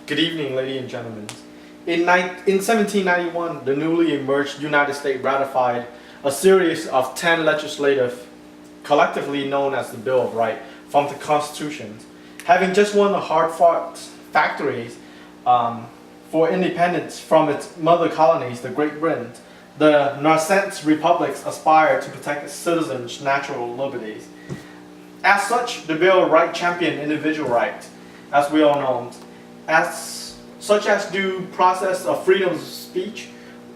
Good evening, ladies and gentlemen. In 1791, the newly emerged United States ratified a series of 10 legislative, collectively known as the Bill of Rights, from the Constitution. Having just won the hard-fought victories for independence from its mother colonies, the Great Britain, the nascent republics aspire to protect its citizens' natural liberties. As such, the Bill of Rights championed individual rights, as we all know, such as due process of freedom of speech,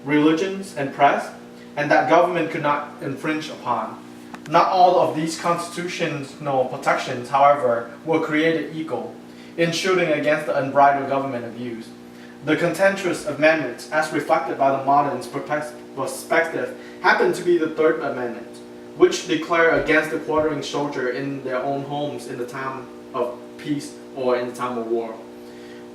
religions, and press, and that government could not infringe upon. Not all of these constitutional protections, however, were created equal, ensuring against the unbridled government abuse. The contentious amendments, as reflected by the modern perspective, happen to be the Third Amendment, which declare against the quartering soldier in their own homes in the time of peace or in the time of war.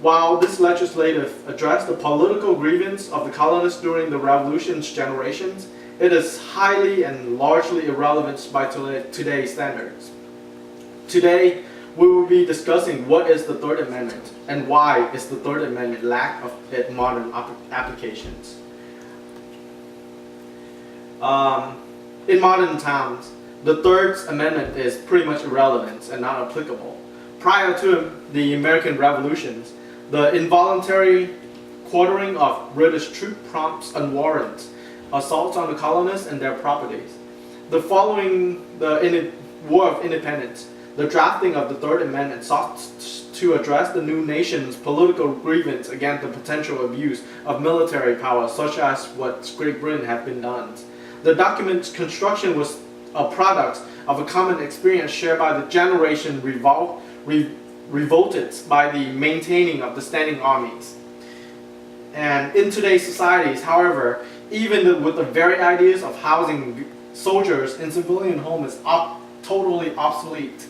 While this legislative addressed the political grievance of the colonists during the Revolution's generations, it is highly and largely irrelevant by today's standards. Today, we will be discussing what is the Third Amendment and why is the Third Amendment lack of its modern applications. In modern times, the Third Amendment is pretty much irrelevant and not applicable. Prior to the American Revolutions, the involuntary quartering of British troops prompts unwarranted assaults on the colonists and their properties. Following the War of Independence, the drafting of the Third Amendment sought to address the new nation's political grievance against the potential abuse of military power, such as what Great Britain had been done. The document's construction was a product of a common experience shared by the generation revolted by the maintaining of the standing armies. And in today's societies, however, even with the very ideas of housing soldiers in civilian homes is totally obsolete,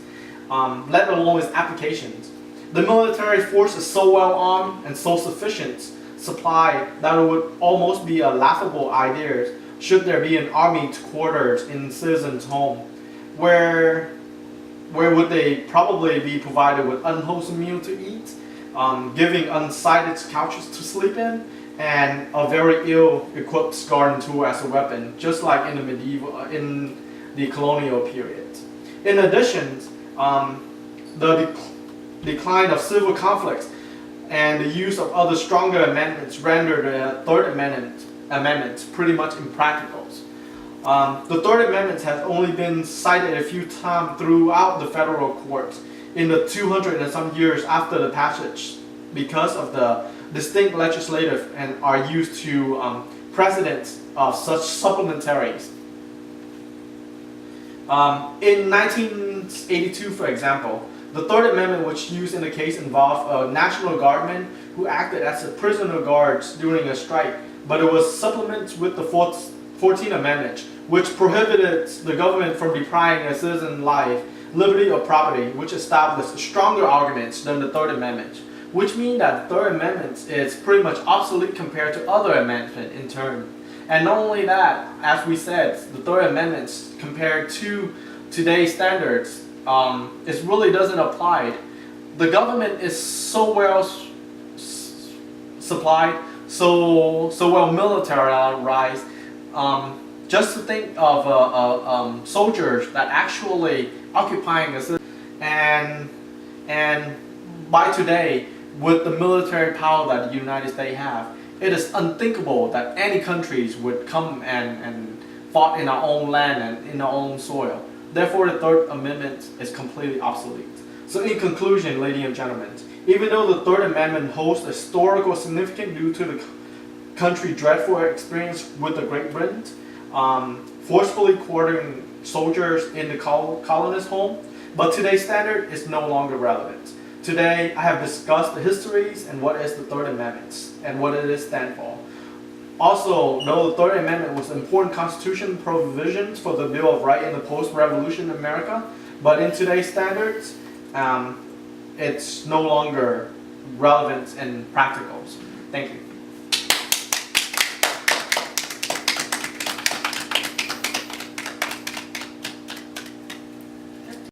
let alone its applications. The military force is so well armed and so sufficient supply that it would almost be a laughable idea should there be an army quartered in citizens' home, where would they probably be provided with unwholesome meal to eat, giving unsighted couches to sleep in, and a very ill-equipped garden tool as a weapon, just like in the colonial period. In addition, the decline of civil conflicts and the use of other stronger amendments rendered the Third Amendment pretty much impractical. The Third Amendment has only been cited a few times throughout the federal courts in the 200 and some years after the passage because of the distinct legislative and are used to precedents of such supplementaries. In 1982, for example, the Third Amendment, which used in the case, involved a National Guardman who acted as a prisoner guards during a strike, but it was supplemented with the 14th Amendment, which prohibited the government from depriving a citizen's life, liberty, or property, which established stronger arguments than the Third Amendment, which means that the Third Amendment is pretty much obsolete compared to other amendments in term. And not only that, as we said, the Third Amendment compared to today's standards, it really doesn't apply. The government is so well supplied, so well militarized. Just to think of soldiers that actually occupying a city, and by today, with the military power that the United States have, it is unthinkable that any countries would come and fought in our own land and in our own soil. Therefore, the Third Amendment is completely obsolete. So in conclusion, ladies and gentlemen, even though the Third Amendment holds historical significance due to the country's dreadful experience with the Great Britain, forcefully quartering soldiers in the colonist home, but today's standard is no longer relevant. Today, I have discussed the histories and what is the Third Amendment and what it stands for. Also, though the Third Amendment was important constitutional provisions for the Bill of Rights in the post-revolution America, but in today's standards, it's no longer relevant and practical. Thank you.